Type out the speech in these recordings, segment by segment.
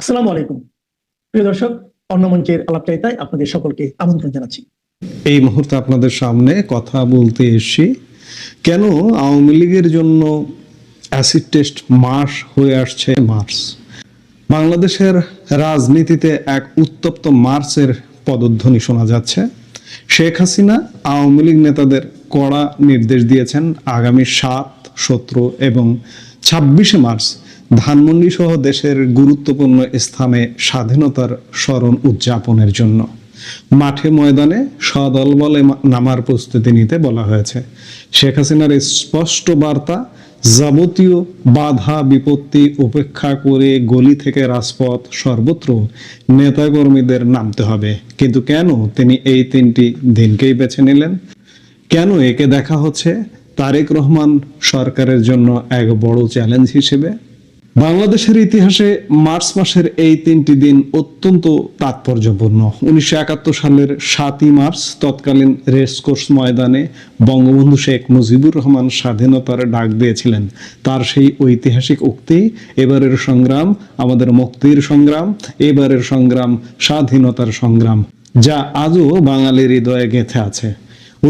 আসসালামু আলাইকুম প্রিয় দর্শক, অন্য মঞ্চের আলাপচারিতায় আপনাদের সকলকে আমন্ত্রণ জানাচ্ছি। এই মুহূর্তে আপনাদের সামনে কথা বলতে এসেছি কেন আওয়ামী লীগের জন্য অ্যাসিড টেস্ট মাস হয়ে আসছে মার্চ। বাংলাদেশের রাজনীতিতে এক উত্তপ্ত মার্চের পদধ্বনি শোনা যাচ্ছে। শেখ হাসিনা আওয়ামী লীগ নেতাদের কড়া নির্দেশ দিয়েছেন আগামী 7, 17 এবং 26 মার্চ ধানমন্ডি সহ দেশের গুরুত্বপূর্ণ স্থানে স্বাধীনতার স্মরণ উদযাপনের জন্য মাঠে ময়দানে সদল বলে নামার প্রস্তুতি নিতে বলা হয়েছে। শেখ হাসিনার স্পষ্ট বার্তা, যাবতীয় বাধা বিপত্তি উপেক্ষা করে গলি থেকে রাজপথ সর্বত্র নেতাকর্মীদের নামতে হবে। কিন্তু কেন তিনি এই 3টি দিনকেই বেছে নিলেন? কেন একে দেখা হচ্ছে তারেক রহমান সরকারের জন্য এক বড় চ্যালেঞ্জ হিসেবে? বাংলাদেশের ইতিহাসে মার্চ মাসের এই 3টি দিন অত্যন্ত তাৎপর্যপূর্ণ। 1971 সালের 7ই মার্চ তৎকালীন রেসকোর্স ময়দানে বঙ্গবন্ধু শেখ মুজিবুর রহমান স্বাধীনতার ডাক দিয়েছিলেন। তার সেই ঐতিহাসিক উক্তি, এবারের সংগ্রাম আমাদের মুক্তির সংগ্রাম, এবারের সংগ্রাম স্বাধীনতার সংগ্রাম, যা আজও বাঙালির হৃদয়ে গেঁথে আছে।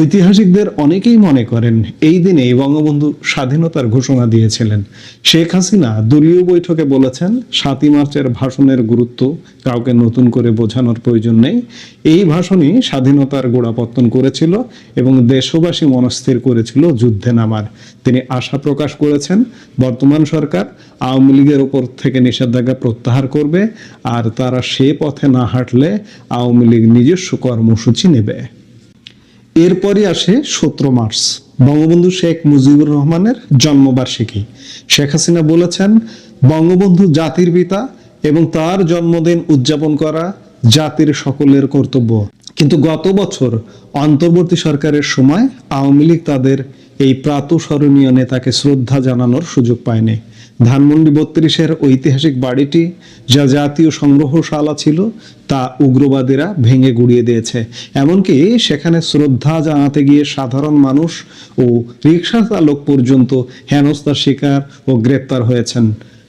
ঐতিহাসিকদের অনেকেই মনে করেন এই দিনেই বঙ্গবন্ধু স্বাধীনতার ঘোষণা দিয়েছিলেন। শেখ হাসিনা দলীয় বৈঠকে বলেছেন, 7ই মার্চের ভাষণের গুরুত্ব কাউকে নতুন করে বোঝানোর প্রয়োজন নেই। এই ভাষণই স্বাধীনতার গোড়াপত্তন করেছিল এবং দেশবাসী মনস্থির করেছিল যুদ্ধে নামার। তিনি আশা প্রকাশ করেছেন বর্তমান সরকার আওয়ামী লীগের উপর থেকে নিষেধাজ্ঞা প্রত্যাহার করবে, আর তারা সে পথে না হাঁটলে আওয়ামী লীগ নিজস্ব কর্মসূচি নেবে। এরপরই আসে 17 মার্চ, বঙ্গবন্ধু শেখ মুজিবুর রহমানের জন্মবার্ষিকী। শেখ হাসিনা বলেছেন, বঙ্গবন্ধু জাতির পিতা এবং তার জন্মদিন উদযাপন করা জাতির সকলের কর্তব্য। কিন্তু গত বছর অন্তর্বর্তী সরকারের সময় আওয়ামী লীগ তাদের এই প্রাতঃস্মরণীয় নেতাকে শ্রদ্ধা জানানোর সুযোগ পায়নি। ধানমন্ডি 32-এর ঐতিহাসিক বাড়িটি, যা জাতীয় সংগ্রহশালা ছিল, তা উগ্রবাদীরা ভেঙে গুড়িয়ে দিয়েছে। এমনকি সেখানে শ্রদ্ধা জানাতে গিয়ে সাধারণ মানুষ ও রিকশা চালক পর্যন্ত হেনস্থার শিকার ও গ্রেপ্তার হয়েছেন।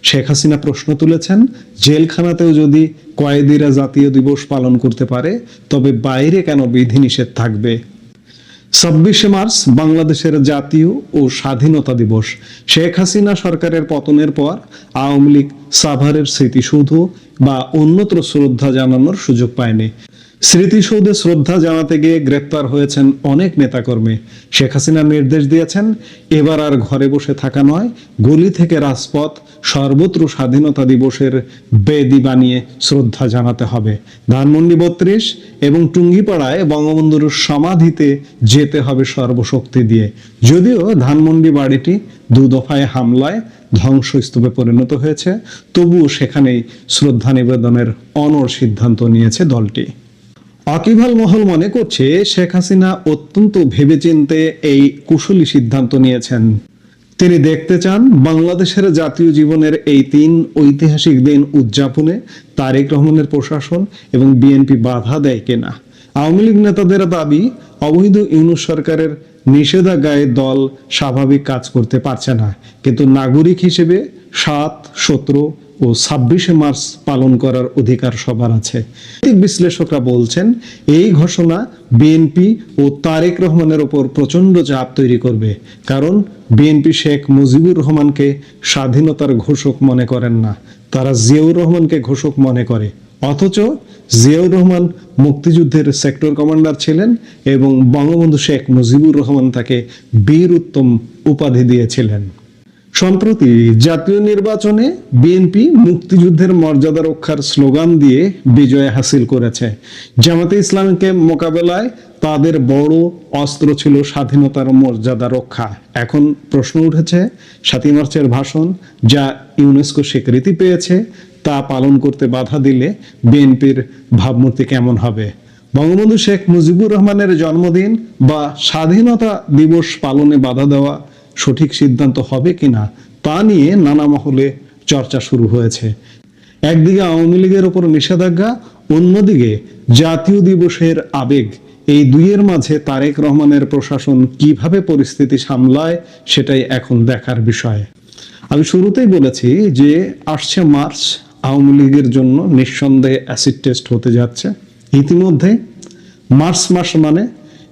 শেখ হাসিনা প্রশ্ন তুলেছেন, জেলখানাতেও যদি কয়েদিরা জাতীয় দিবস পালন করতে পারে, তবে বাইরে কেন বিধিনিষেধ থাকবে? 26 মার্চ বাংলাদেশের জাতীয় ও স্বাধীনতা দিবস। শেখ হাসিনা সরকারের পতনের পর আওয়ামী লীগ সাভারের স্মৃতিসৌধ বা অন্যত্র শ্রদ্ধা জানানোর সুযোগ পায়নি। স্মৃতিসৌধে শ্রদ্ধা জানাতে গিয়ে গ্রেপ্তার হয়েছেন অনেক নেতাকর্মী। শেখ হাসিনা নির্দেশ দিয়েছেন, এবার আর ঘরে বসে থাকা নয়, গলি থেকে রাজপথ সর্বত্র স্বাধীনতা দিবসের বেদি বানিয়ে শ্রদ্ধা জানাতে হবে। ধানমন্ডি 32 এবং টুঙ্গিপাড়ায় বঙ্গবন্ধুর সমাধিতে যেতে হবে সর্বশক্তি দিয়ে। যদিও ধানমন্ডি বাড়িটি 2 দফায় হামলায় ধ্বংসস্তূপে পরিণত হয়েছে, তবুও সেখানেই শ্রদ্ধা নিবেদনের অনড় সিদ্ধান্ত নিয়েছে দলটি। ওয়াকিবহাল মহল মনে করছে শেখ হাসিনা অত্যন্ত ভেবেচিন্তে এই কুশলী সিদ্ধান্ত নিয়েছেন। তিনি দেখতে চান বাংলাদেশের জাতীয় জীবনের এই 3 ঐতিহাসিক দিন উদযাপনে তারেক রহমানের প্রশাসন এবং বিএনপি বাধা দেয় কিনা। আওয়ামী লীগ নেতাদের দাবি, অবৈধ ইউনূস সরকারের নিষেধাজ্ঞায় দল স্বাভাবিক কাজ করতে পারছে না, কিন্তু নাগরিক হিসেবে 7, 17 ও 26 মার্চ পালন করার অধিকার সবার আছে। বিশ্লেষকরা বলছেন, এই ঘোষণা বিএনপি ও তারেক রহমানের উপর প্রচন্ড চাপ তৈরি করবে, কারণ বিএনপি শেখ মুজিবুর রহমানকে স্বাধীনতার ঘোষক মনে করেন না, তারা জিয়াউর রহমানকে ঘোষক মনে করে। অথচ জিয়াউর রহমান মুক্তিযুদ্ধের সেক্টর কমান্ডার ছিলেন এবং বঙ্গবন্ধু শেখ মুজিবুর রহমান তাকে বীর উত্তম উপাধি দিয়েছিলেন। সম্প্রতি জাতীয় নির্বাচনে বিএনপি মুক্তিযুদ্ধের মর্যাদা রক্ষার স্লোগান দিয়ে বিজয় হাসিল করেছে। জামাতে ইসলামীকে মোকাবেলায় তাদের বড় অস্ত্র ছিল স্বাধীনতার মর্যাদা রক্ষা। এখন প্রশ্ন উঠেছে, 7ই মার্চের ভাষণ, যা ইউনেস্কো স্বীকৃতি পেয়েছে, তা পালন করতে বাধা দিলে বিএনপির ভাবমূর্তি কেমন হবে? বঙ্গবন্ধু শেখ মুজিবুর রহমানের জন্মদিন বা স্বাধীনতা দিবস পালনে বাধা দেওয়া সঠিক সিদ্ধান্ত হবে কিনা তা নিয়ে নানা মহলে চর্চা শুরু হয়েছে। একদিকে আওয়ামী লীগের উপর নিষেধাজ্ঞা, অন্যদিকে জাতীয় দিবসের আবেগ, এই দুইয়ের মাঝে তারেক রহমানের প্রশাসন কিভাবে পরিস্থিতি সামলায়, সেটাই এখন দেখার বিষয়। আমি শুরুতেই বলেছি যে আসছে মার্চ, আওয়ামী লীগের জন্য নিঃসন্দেহে অ্যাসিড টেস্ট হতে যাচ্ছে। ইতিমধ্যে মার্চ মাস মানে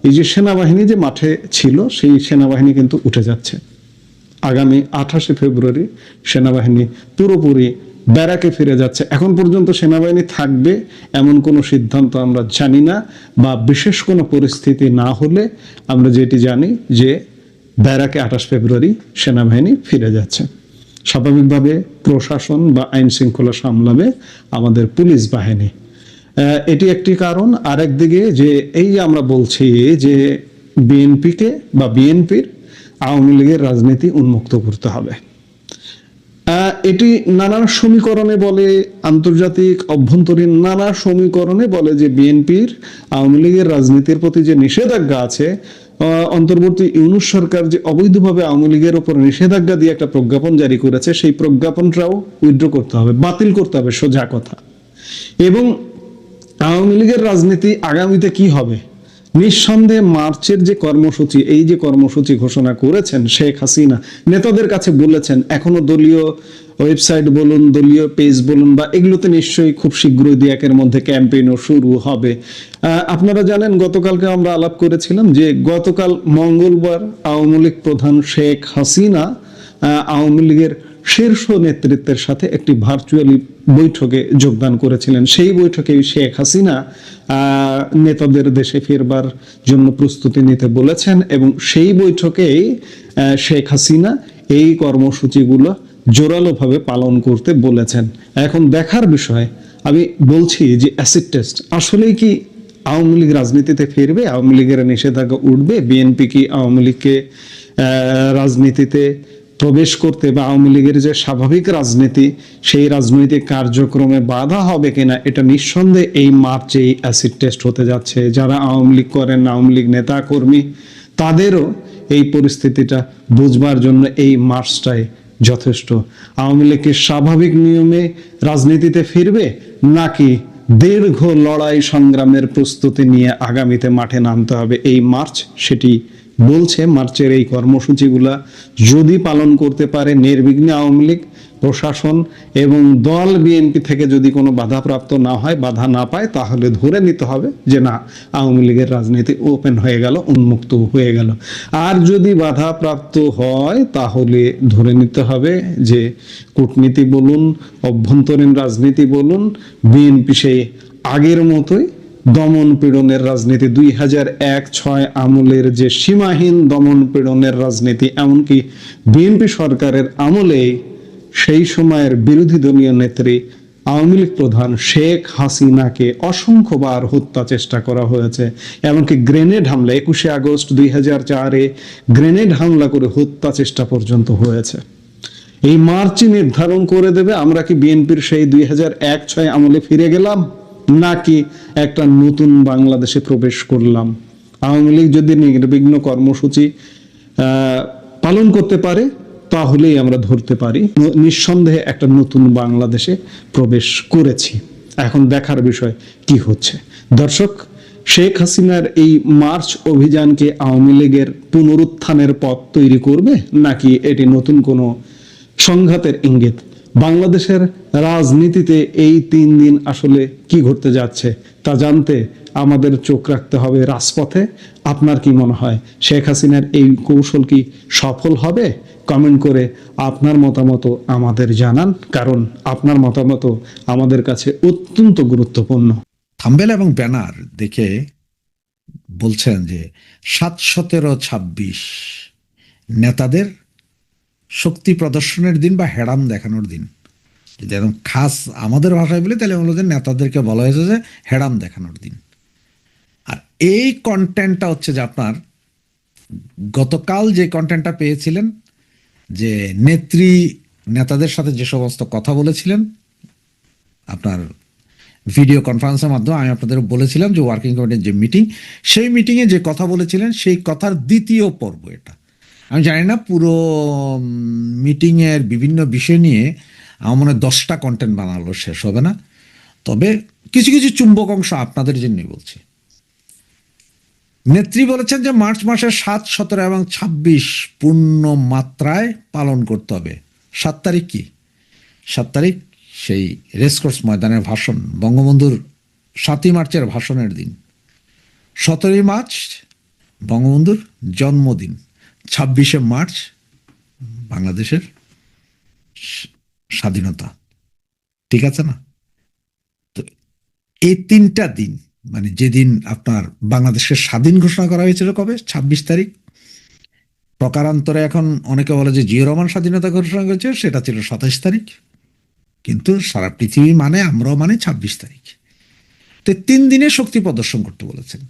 এই যে সেনাবাহিনী যে মাঠে ছিল সেই সেনাবাহিনী কিন্তু উঠে যাচ্ছে। আগামী 28 ফেব্রুয়ারি সেনাবাহিনী পুরোপুরি ব্যারাকে ফিরে যাচ্ছে। এখন পর্যন্ত সেনাবাহিনী থাকবে এমন কোনো সিদ্ধান্ত আমরা জানি না, বা বিশেষ কোনো পরিস্থিতি না হলে আমরা যেটি জানি যে ব্যারাকে 28 ফেব্রুয়ারি সেনাবাহিনী ফিরে যাচ্ছে। স্বাভাবিকভাবে প্রশাসন বা আইন শৃঙ্খলা সামলাবে আমাদের পুলিশ বাহিনী। এটি একটি কারণ। আরেকদিকে যে এই যে আমরা বলছি যে বিএনপিকে বা বিএনপির আওয়ামী লীগের রাজনীতি উন্মুক্ত করতে হবে, এটি নানান সমীকরণে বলে, আন্তর্জাতিক অভ্যন্তরীণ নানা সমীকরণে বলে যে বিএনপির আওয়ামী লীগের রাজনীতির প্রতি যে নিষেধাজ্ঞা আছে, অন্তর্বর্তী ইউনূস সরকার যে অবৈধভাবে আওয়ামী লীগের উপর নিষেধাজ্ঞা দিয়ে একটা প্রজ্ঞাপন জারি করেছে, সেই প্রজ্ঞাপনটাও উইথড্র করতে হবে, বাতিল করতে হবে, সোজা কথা। এবং আওয়ামী লীগের রাজনীতি আগামীতে কি হবে? নিঃসন্দেহে মার্চের যে কর্মসূচি, এই যে কর্মসূচি ঘোষণা করেছেন শেখ হাসিনা, নেতাদের কাছে বলেছেন, এখনো দলীয় ওয়েবসাইট বলুন, দলীয় পেজ বলুন, বা এগুলোতে নিশ্চয়ই খুব শীঘ্রই 2-1 মধ্যে ক্যাম্পেইনও শুরু হবে। আপনারা জানেন গতকালকে আমরা আলাপ করেছিলাম যে গতকাল মঙ্গলবার আওয়ামী লীগ প্রধান শেখ হাসিনা আওয়ামী লীগের শীর্ষ নেতৃত্বের সাথে একটি ভার্চুয়ালি বৈঠকে যোগদান করেছিলেন। সেই বৈঠকে শেখ হাসিনা নেতাদের দেশে ফেরবার জন্য প্রস্তুতি নিতে বলেছেন, এবং সেই বৈঠকেই শেখ হাসিনা এই কর্মসূচিগুলো জোরালোভাবে পালন করতে বলেছেন। এখন দেখার বিষয়, আমি বলছি যে অ্যাসিড টেস্ট আসলেই কি আওয়ামী লীগ রাজনীতিতে ফিরবে? আওয়ামী লীগের নিষেধাজ্ঞা উঠবে? বিএনপি কি আওয়ামী লীগকে রাজনীতিতে প্রবেশ করতে বা আওয়ামী লীগের যে স্বাভাবিক রাজনীতি সেই রাজনৈতিক কার্যক্রমে বাধা হবে কিনা? এটা নিঃসন্দেহে এই মার্চেই অ্যাসিড টেস্ট হতে যাচ্ছে। যারা আওয়ামী লীগ করেন, আওয়ামী লীগ নেতা কর্মী, তাদেরও এই পরিস্থিতিটা বুঝবার জন্য এই মার্চটাই যথেষ্ট। আওয়ামী লীগ কি স্বাভাবিক নিয়মে রাজনীতিতে ফিরবে, নাকি দীর্ঘ লড়াই সংগ্রামের প্রস্তুতি নিয়ে আগামীতে মাঠে নামতে হবে? এই মার্চ সেটি বলছে। মার্চের এই কর্মসূচিগুলা যদি পালন করতে পারে নির্বিঘ্নে আওয়ামী লীগ, প্রশাসন এবং দল বিএনপি থেকে যদি কোনো বাধাপ্রাপ্ত না হয়, বাধা না পায়, তাহলে ধরে নিতে হবে যে না, আওয়ামী লীগের রাজনীতি ওপেন হয়ে গেল, উন্মুক্ত হয়ে গেল। আর যদি বাধাপ্রাপ্ত হয় তাহলে ধরে নিতে হবে যে কূটনীতি বলুন, অভ্যন্তরীণ রাজনীতি বলুন, বিএনপি সেই আগের মতোই দমন পীড়নের রাজনীতি, 2001-06 আমলের যে সীমাহীন দমন পীড়নের রাজনীতি, এমনকি বিএনপি সরকারের আমলে সেই সময়ের বিরোধী দলীয় নেত্রী আওয়ামী লীগ প্রধান শেখ হাসিনাকে অসংখ্যবার হত্যা চেষ্টা করা হয়েছে। এমনকি গ্রেনেড হামলা 21শে আগস্ট 2004-এ গ্রেনেড হামলা করে হত্যা চেষ্টা পর্যন্ত হয়েছে। এই মার্চই নির্ধারণ করে দেবে আমরা কি বিএনপির সেই 2001-06 আমলে ফিরে গেলাম, নাকি একটা নতুন বাংলাদেশে প্রবেশ করলাম। আওয়ামী লীগ যদি নির্বিঘ্ন কর্মসূচি পালন করতে পারে তাহলেই আমরা ধরতে পারি নিঃসন্দেহে একটা নতুন বাংলাদেশে প্রবেশ করেছি। এখন দেখার বিষয় কি হচ্ছে। দর্শক, শেখ হাসিনার এই মার্চ অভিযানকে আওয়ামী লীগের পুনরুত্থানের পথ তৈরি করবে, নাকি এটি নতুন কোনো সংঘাতের ইঙ্গিত? বাংলাদেশের রাজনীতিতে এই 3 দিন আসলে কি ঘটতে যাচ্ছে তা জানতে আমাদের চোখ রাখতে হবে রাজপথে। আপনার কি মনে হয় শেখ হাসিনার এই কৌশল কি সফল হবে? কমেন্ট করে আপনার মতামত আমাদের জানান, কারণ আপনার মতামত আমাদের কাছে অত্যন্ত গুরুত্বপূর্ণ। থাম্বেল এবং ব্যানার দেখে বলছেন যে 7-17-26 নেতাদের শক্তি প্রদর্শনের দিন বা হেরাম দেখানোর দিন। যদি একদম খাস আমাদের ভাষায় বলি তাহলে ওদের নেতাদেরকে বলা হয়েছে যে হেরাম দেখানোর দিন। আর এই কন্টেন্টটা হচ্ছে যে আপনার গতকাল যে কন্টেন্টটা পেয়েছিলেন, যে নেত্রী নেতাদের সাথে যে সমস্ত কথা বলেছিলেন আপনার ভিডিও কনফারেন্সের মাধ্যমে, আমি আপনাদের বলেছিলাম যে ওয়ার্কিং কমিটির যে মিটিং, সেই মিটিংয়ে যে কথা বলেছিলেন সেই কথার দ্বিতীয় পর্ব এটা। আমি জানি না পুরো মিটিংয়ের বিভিন্ন বিষয় নিয়ে আমার মনে হয় 10টা কন্টেন্ট বানালো শেষ হবে না, তবে কিছু কিছু চুম্বক অংশ আপনাদের জন্যই বলছি। নেত্রী বলেছেন যে মার্চ মাসের 7, 17 এবং 26 পূর্ণ মাত্রায় পালন করতে হবে। 7 তারিখ কি? 7 তারিখ সেই রেসকোর্স ময়দানের ভাষণ, বঙ্গবন্ধুর 7ই মার্চের ভাষণের দিন। 17ই মার্চ বঙ্গবন্ধুর জন্মদিন, 26শে মার্চ বাংলাদেশের স্বাধীনতা। ঠিক আছে না? তো এই 3টা দিন, মানে যেদিন আপনার বাংলাদেশের স্বাধীন ঘোষণা করা হয়েছিল কবে, 26 তারিখ। প্রকারান্তরে এখন অনেকে বলে যে জিয়া রহমান স্বাধীনতা ঘোষণা করেছে, সেটা ছিল 27 তারিখ, কিন্তু সারা পৃথিবী মানে আমরাও মানে 26 তারিখ। তো 3 দিনে শক্তি প্রদর্শন করতে বলেছেন।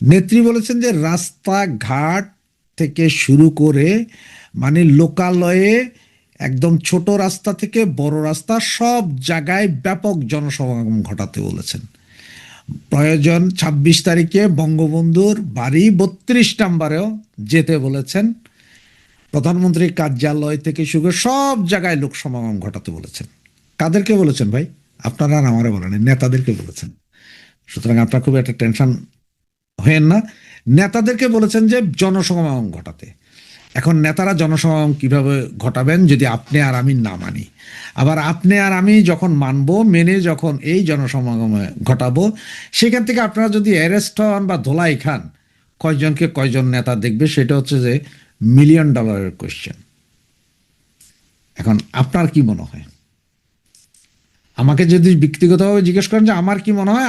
নেত্রী বলেছেন যে রাস্তাঘাট থেকে শুরু করে মানে লোকালয়ে একদম ছোট রাস্তা থেকে বড় রাস্তা সব জায়গায় ব্যাপক জনসমাগম ঘটাতে বলেছেন। প্রয়োজন 26 তারিখে বঙ্গবন্ধুর বাড়ি 32 নম্বরেও যেতে বলেছেন। প্রধানমন্ত্রীর কার্যালয় থেকে শুরু করে সব জায়গায় লোক সমাগম ঘটাতে বলেছেন। কাদেরকে বলেছেন ভাই? আপনারা আর আমারে বলেন, নেতাদেরকে বলেছেন। সুতরাং আপনার খুব একটা টেনশন হয়েন না। নেতাদেরকে বলেছেন যে জনসমাগম ঘটাতে। এখন নেতারা জনসমাগম কিভাবে ঘটাবেন যদি আপনি আর আমি না মানি? আবার আপনি আর আমি যখন মানবো, মেনে যখন এই জনসমাগম ঘটাবো, সেখান থেকে আপনারা যদি অ্যারেস্ট হন বা ধোলাই খান, কয়জনকে কয়জন নেতা দেখবে, সেটা হচ্ছে যে $1 মিলিয়ন কোয়েশ্চেন। এখন আপনার কি মনে হয়? আমাকে যদি ব্যক্তিগতভাবে জিজ্ঞেস করেন যে আমার কি মনে হয়,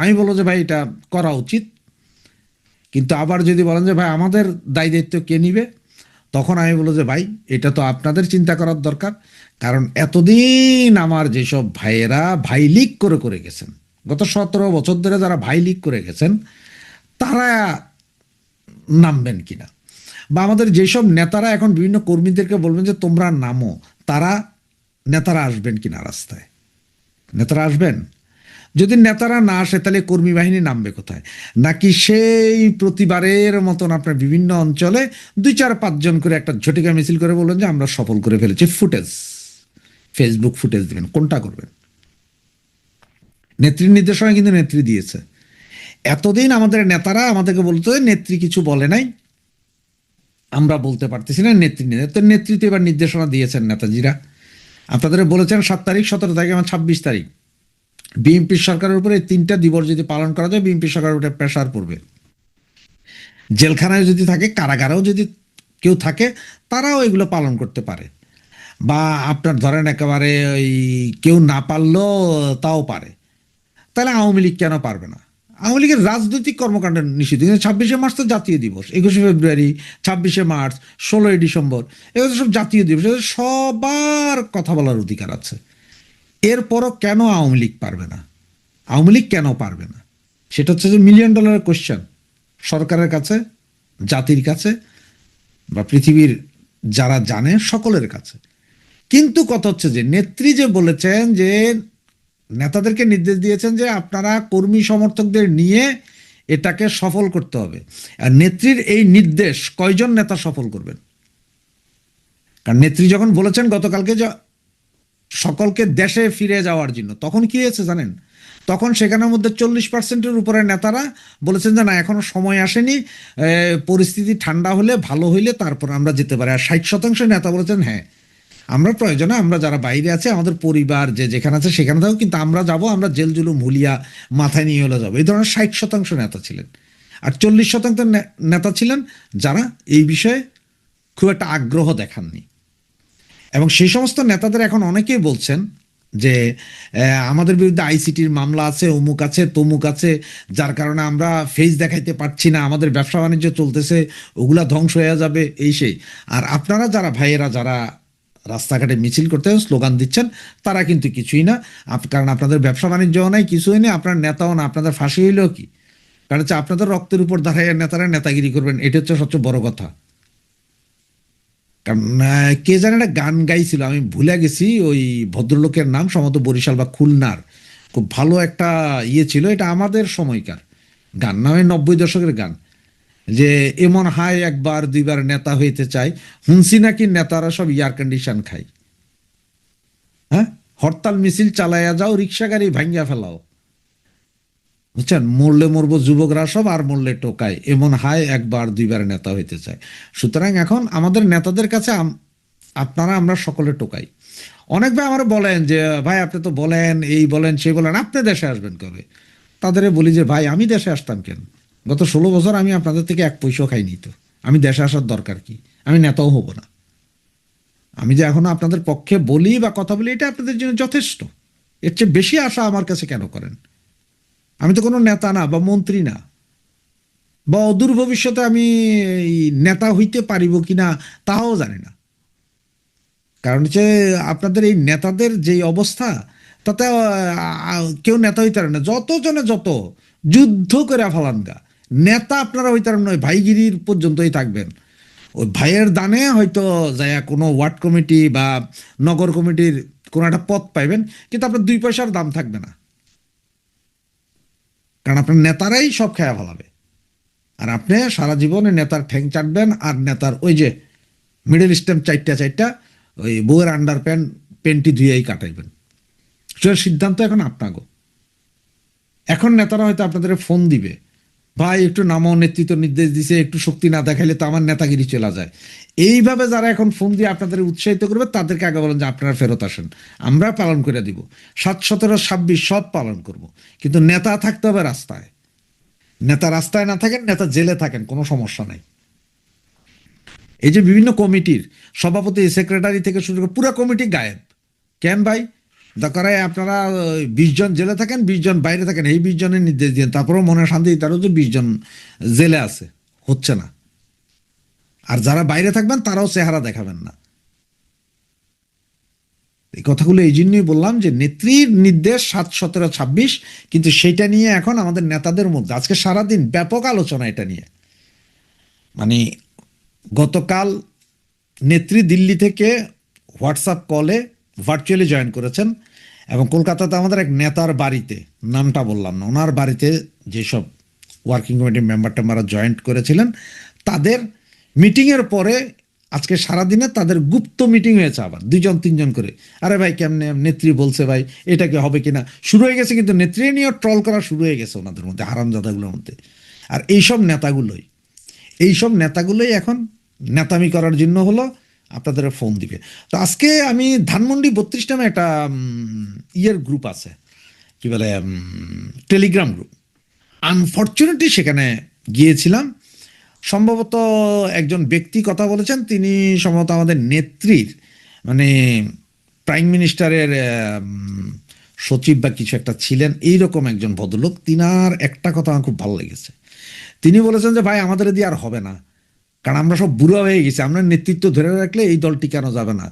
আমি বলবো যে ভাই এটা করা উচিত। কিন্তু আবার যদি বলেন যে ভাই আমাদের দায় দায়িত্ব কে নিবে, তখন আমি বলবো যে ভাই এটা তো আপনাদের চিন্তা করার দরকার। কারণ এতদিন আমার যেসব ভাইয়েরা ভাই লীগ করে করে গেছেন, গত 17 বছর ধরে যারা ভাই লীগ করে গেছেন, তারা নামবেন কিনা, বা আমাদের যেসব নেতারা এখন বিভিন্ন কর্মীদেরকে বলবেন যে তোমরা নামো, নেতারা আসবেন কিনা রাস্তায়? নেতারা আসবেন? যদি নেতারা না আসে তাহলে কর্মী বাহিনী নামবে কোথায়? নাকি সেই প্রতিবারের মতন আপনার বিভিন্ন অঞ্চলে 2-4-5 জন করে একটা ঝটিকা মিছিল করে বলবেন যে আমরা সফল করে ফেলেছি, ফুটেজ, ফেসবুক ফুটেজ দিবেন? কোনটা করবেন? নেত্রীর নির্দেশনা কিন্তু নেত্রী দিয়েছে। এতদিন আমাদের নেতারা আমাদেরকে বলতো নেত্রী কিছু বলে নাই, আমরা বলতে পারতেছি না, নেত্রী তো এবার নির্দেশনা দিয়েছেন। নেতাজিরা আপনাদের বলেছেন 7 তারিখ, 17 তারিখ এবং 26 তারিখ বিএনপি সরকারের উপরে এই 3টা দিবস যদি পালন করা যায়, বিএনপি সরকারের উপরে প্রেসার পড়বে। জেলখানায় যদি থাকে, কারাগারেও যদি কেউ থাকে, তারাও এগুলো পালন করতে পারে। বা আপনার ধরেন একেবারে ওই কেউ না পারলেও তাও পারে। তাহলে আওয়ামী লীগ কেন পারবে না? আওয়ামী লীগের রাজনৈতিক কর্মকাণ্ড নিষিদ্ধ। 26শে মার্চ তো জাতীয় দিবস, 21শে ফেব্রুয়ারি, 26শে মার্চ, 16ই ডিসেম্বর, এগুলো সব জাতীয় দিবস, সবার কথা বলার অধিকার আছে। এরপরও কেন আওয়ামী লীগ পারবে না? আওয়ামী লীগ কেন পারবে না? সেটা হচ্ছে যে $1 মিলিয়ন কোয়েশ্চেন সরকারের কাছে, জাতির কাছে, বা পৃথিবীর যারা জানে সকলের কাছে। কিন্তু কথা হচ্ছে যে নেত্রী যে বলেছেন, যে নেতাদেরকে নির্দেশ দিয়েছেন যে আপনারা কর্মী সমর্থকদের নিয়ে এটাকে সফল করতে হবে। আর নেত্রীর এই নির্দেশ কয়জন নেতা সফল করবেন? কারণ নেত্রী যখন বলেছেন গতকালকে যে সকলকে দেশে ফিরে যাওয়ার জন্য, তখন কি হয়েছে জানেন? তখন সেখানের মধ্যে 40%-এর উপরে নেতারা বলেছেন যে না, এখনো সময় আসেনি, পরিস্থিতি ঠান্ডা হলে, ভালো হইলে তারপর আমরা যেতে পারি। আর 60% নেতা বলেছেন হ্যাঁ আমরা প্রয়োজনে, আমরা যারা বাইরে আছে, আমাদের পরিবার যে যেখানে আছে সেখানে থাকো, কিন্তু আমরা যাব, আমরা জেল জুলুম হুলিয়া মাথায় নিয়ে হলে যাবো। এই ধরনের 60% নেতা ছিলেন। আর 40% নেতা ছিলেন যারা এই বিষয়ে খুব একটা আগ্রহ দেখাননি। এবং সেই সমস্ত নেতাদের এখন অনেকেই বলছেন যে আমাদের বিরুদ্ধে আইসিটির মামলা আছে, অমুক আছে, তমুক আছে, যার কারণে আমরা ফেস দেখাইতে পারছি না, আমাদের ব্যবসা বাণিজ্য চলতেছে, ওগুলা ধ্বংস হয়ে যাবে, এই সেই। আর আপনারা যারা ভাইয়েরা যারা রাস্তাঘাটে মিছিল করতে স্লোগান দিচ্ছেন, তারা কিন্তু কিছুই না। কারণ আপনাদের ব্যবসা বাণিজ্যও নাই, কিছুই নেই, আপনার নেতাও না, আপনাদের ফাঁসি হইলেও কি? কারণ হচ্ছে আপনাদের রক্তের উপর দাঁড়ায় নেতারা নেতাগিরি করবেন, এটা হচ্ছে সবচেয়ে বড় কথা। কারণ কে জানে একটা গান গাইছিল, আমি ভুলে গেছি ওই ভদ্রলোকের নাম, সম্ভবত বরিশাল বা খুলনার, খুব ভালো একটা ইয়ে ছিল, এটা আমাদের সময়কার গান না, 90 দশকের গান, যে এমন হায় একবার দুইবার নেতা হইতে চাই, হুনসি নাকি নেতারা সব এয়ার কন্ডিশন খাই। হ্যাঁ, হরতাল মিছিল চালাইয়া যাও, রিক্সা গাড়ি ভাঙ্গিয়া ফেলাও, বুঝছেন, মরলে মরবো যুবকরা সব, আর মরলে টোকায়, এমন হায় একবার দুইবার নেতা হইতে চায়। সুতরাং এখন আমাদের নেতাদের কাছে আপনারা আমরা সকলে টোকাই। অনেক ভাই আমার বলেন যে ভাই আপনি তো বলেন এই বলেন সেই বলেন, আপনি দেশে আসবেন কবে? তাদের বলি যে ভাই আমি দেশে আসতাম কেন? গত 16 বছর আমি আপনাদের থেকে এক পয়সাও খাইনি, তো আমি দেশে আসার দরকার কি? আমি নেতাও হব না। আমি যে এখনো আপনাদের পক্ষে বলি বা কথা বলি, এটা আপনাদের জন্য যথেষ্ট। এর চেয়ে বেশি আশা আমার কাছে কেন করেন? আমি তো কোনো নেতা না বা মন্ত্রী না, বা অদূর ভবিষ্যতে আমি এই নেতা হইতে পারিব কিনা তাও জানি না। কারণ হচ্ছে আপনাদের এই নেতাদের যেই অবস্থা, তাতে কেউ নেতা হইতে পারে না। যতজনে যত যুদ্ধ করে ফেলানগা, নেতা আপনারা হইতে পারেন নয়, ভাইগিরির পর্যন্তই থাকবেন। ওই ভাইয়ের দানে হয়তো যায় কোনো ওয়ার্ড কমিটি বা নগর কমিটির কোনো একটা পদ পাইবেন, কিন্তু আপনার 2 পয়সার দাম থাকবে না। কারণ আপনার নেতারাই সব খেয়া ফেলাবে, আর আপনি সারা জীবনে নেতার ঠ্যাং চাটবেন, আর নেতার ওই যে মিডল স্ট্যাম্প চারটা চারটা ওই বউয়ের আন্ডার প্যান্ট পেন্টি ধুয়েই কাটাইবেন। সেটার সিদ্ধান্ত এখন আপনাগো। এখন নেতারা হয়তো আপনাদের ফোন দিবে, ভাই একটু নামও, নেতৃত্ব নির্দেশ দিছে, একটু শক্তি না দেখাইলে তো আমার নেতাগিরি চলে যায়। এইভাবে যারা এখন ফোন দিয়ে আপনাদের উৎসাহিত করবে, তাদেরকে আগে বলেন যে আপনারা ফেরত আসেন, আমরা পালন করে দিব, 7, 17, 26 সব পালন করব। কিন্তু নেতা থাকতে হবে রাস্তায়। নেতা রাস্তায় না থাকেন, নেতা জেলে থাকেন, কোনো সমস্যা নাই। এই যে বিভিন্ন কমিটির সভাপতি, সেক্রেটারি থেকে শুরু করে পুরো কমিটি গায়েব কেন ভাই? দরকার হয় আপনারা 20 জন জেলে থাকেন, 20 জন বাইরে থাকেন, এই 20 জনের নির্দেশ দিন, তারপরেও মনে শান্তি তারও যে 20 জন জেলে আছে, হচ্ছে না। আর যারা বাইরে থাকবেন তারাও চেহারা দেখাবেন না। এই কথাগুলো এই জন্যই বললাম যে নেত্রীর নির্দেশ 7, 17, 26, কিন্তু সেটা নিয়ে এখন আমাদের নেতাদের মধ্যে আজকে সারাদিন ব্যাপক আলোচনা এটা নিয়ে। মানে গতকাল নেত্রী দিল্লি থেকে হোয়াটসঅ্যাপ কলে ভার্চুয়ালি জয়েন করেছেন, এবং কলকাতাতে আমাদের এক নেতার বাড়িতে, নামটা বললাম না, ওনার বাড়িতে যেসব ওয়ার্কিং কমিটির মেম্বার টেম্বাররা জয়েন্ট করেছিলেন, তাদের মিটিংয়ের পরে আজকে সারাদিনে তাদের গুপ্ত মিটিং হয়েছে আবার 2 জন 3 জন করে। আরে ভাই কেমনে নেত্রী বলছে, ভাই এটা কি হবে কিনা, শুরু হয়ে গেছে। কিন্তু নেত্রী নিয়ে ট্রল করা শুরু হয়ে গেছে ওনাদের মধ্যে, হারামজাদাগুলোর মধ্যে। আর এইসব নেতাগুলোই এখন নেতামি করার জন্য হলো আপনাদের ফোন দিবে। তো আজকে আমি ধানমন্ডি 32 নামে একটা ইয়ের গ্রুপ আছে, কি বলে, টেলিগ্রাম গ্রুপ। আনফর্চুনেটলি সেখানে গিয়েছিলাম। সম্ভবত একজন ব্যক্তি কথা বলেছেন, তিনি সম্ভবত আমাদের নেত্রীর মানে প্রাইম মিনিস্টারের সচিব বা কিছু একটা ছিলেন, এইরকম একজন ভদ্রলোক। তিনার একটা কথা আমার খুব ভালো লেগেছে। তিনি বলেছেন যে ভাই আমাদের দিয়ে আর হবে না, কারণ আমরা সব বুড়ো হয়ে গেছি, আমরা নেতৃত্ব ধরে রাখলে এই দল টিকানো যাবে না।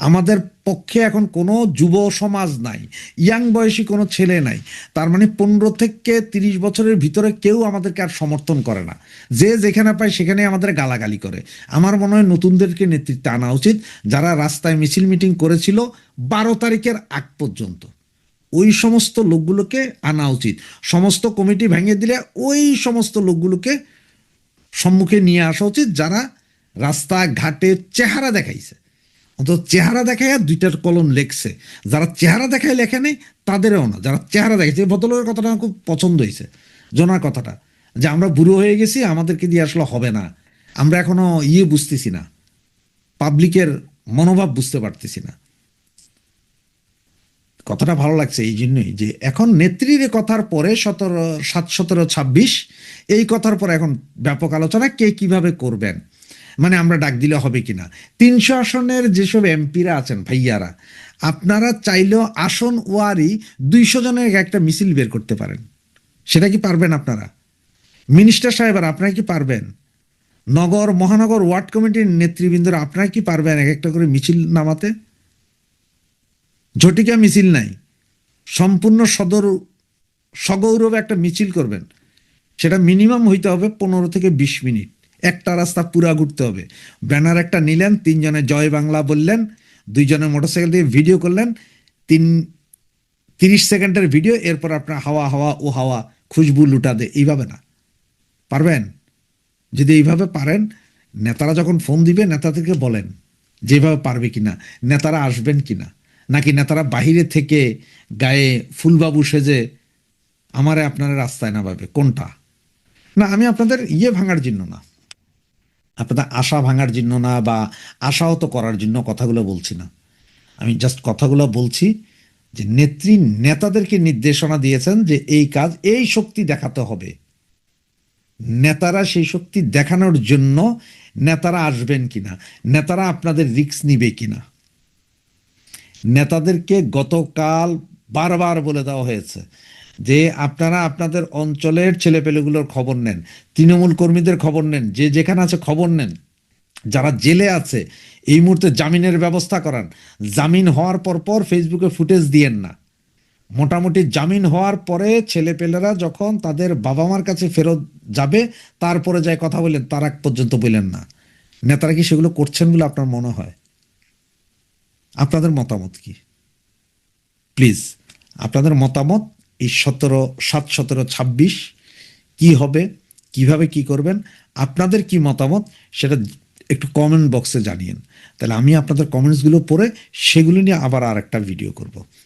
আমাদের পক্ষে এখন কোনো যুব সমাজ নাই, ইয়াং বয়সী কোনো ছেলে নাই। তার মানে 15 থেকে 30 বছরের ভিতরে কেউ আমাদেরকে আর সমর্থন করে না। যে যেখানে পায় সেখানে আমাদের গালাগালি করে। আমার মনে হয় নতুনদেরকে নেতৃত্বে আনা উচিত, যারা রাস্তায় মিছিল মিটিং করেছিল 12 তারিখের আগ পর্যন্ত। ওই সমস্ত লোকগুলোকে আনা উচিত। সমস্ত কমিটি ভেঙে দিলে ওই সমস্ত লোকগুলোকে সম্মুখে নিয়ে আসা উচিত, যারা রাস্তাঘাটে চেহারা দেখাইছে, অন্তত চেহারা দেখায় 2টার কলম লেখছে। যারা চেহারা দেখায় লেখে নেই তাদেরও না, যারা চেহারা দেখাইছে। ভদ্রলোকের কথাটা আমার খুব পছন্দ হয়েছে, জনার কথাটা, যে আমরা বুড়ো হয়ে গেছি, আমাদেরকে দিয়ে আসলে হবে না, আমরা এখনো বুঝতেছি না, পাবলিকের মনোভাব বুঝতে পারতেছি না। কথাটা ভালো লাগছে এই জন্যই যে এখন নেত্রীর কথার পরে 7, 17, 26 এই কথার পরে এখন ব্যাপক আলোচনা কে কিভাবে করবেন, মানে আমরা ডাক দিলে হবে কিনা। 300 আসনের যেসব এমপিরা আছেন ভাইয়ারা, আপনারা চাইলেও আসন ওয়ারি 200 জনের একটা মিছিল বের করতে পারেন। সেটা কি পারবেন আপনারা? মিনিস্টার সাহেবরা আপনারা কি পারবেন? নগর মহানগর ওয়ার্ড কমিটির নেতৃবৃন্দরা আপনারা কি পারবেন এক একটা করে মিছিল নামাতে? ঝটিকা মিছিল নাই, সম্পূর্ণ সগৌরবে একটা মিছিল করবেন। সেটা মিনিমাম হইতে হবে 15 থেকে 20 মিনিট। একটা রাস্তা পুরা ঘুরতে হবে। ব্যানার একটা নিলেন, 3 জনে জয় বাংলা বললেন, 2 জনে মোটরসাইকেল দিয়ে ভিডিও করলেন, 30 সেকেন্ডের ভিডিও, এরপর আপনার হাওয়া হাওয়া ও হাওয়া খুশবু লুটা দে। এইভাবে না পারবেন? যদি এইভাবে পারেন, নেতারা যখন ফোন দিবে নেতাদেরকে বলেন যেভাবে পারবে কিনা, নেতারা আসবেন কিনা, নাকি নেতারা বাহিরে থেকে গায়ে ফুলবাবু সেজে আমারে আপনারা রাস্তায় নামাবে, কোনটা? না, আমি আপনাদের ভাঙার জন্য না, আপনাদের আশা ভাঙার জন্য না, বা আশাহত করার জন্য কথাগুলো বলছি না। আমি জাস্ট কথাগুলো বলছি যে নেত্রী নেতাদেরকে নির্দেশনা দিয়েছেন যে এই কাজ, এই শক্তি দেখাতে হবে। নেতারা সেই শক্তি দেখানোর জন্য নেতারা আসবেন কিনা, নেতারা আপনাদের রিস্ক নিবে কিনা। নেতাদেরকে গতকাল বারবার বলে দেওয়া হয়েছে যে আপনারা আপনাদের অঞ্চলের ছেলেপেলেগুলোর খবর নেন, তৃণমূল কর্মীদের খবর নেন, যে যেখানে আছে খবর নেন, যারা জেলে আছে এই মুহূর্তে জামিনের ব্যবস্থা করান। জামিন হওয়ার পর ফেসবুকে ফুটেজ দিয়েন না। মোটামুটি জামিন হওয়ার পরে ছেলেপেলেরা যখন তাদের বাবা মার কাছে ফেরত যাবে তারপরে যায় কথা বললেন, তার আগ পর্যন্ত বললেন না। নেতারা কি সেগুলো করছেন বলে আপনার মনে হয়? আপনাদের মতামত কি? প্লিজ আপনাদের মতামত এই 7, 17, 26 কি হবে, কিভাবে কি করবেন, আপনাদের কি মতামত সেটা একটু কমেন্ট বক্সে জানিয়েন। তাহলে আমি আপনাদের কমেন্টসগুলো পড়ে সেগুলো নিয়ে আবার আর একটা ভিডিও করব।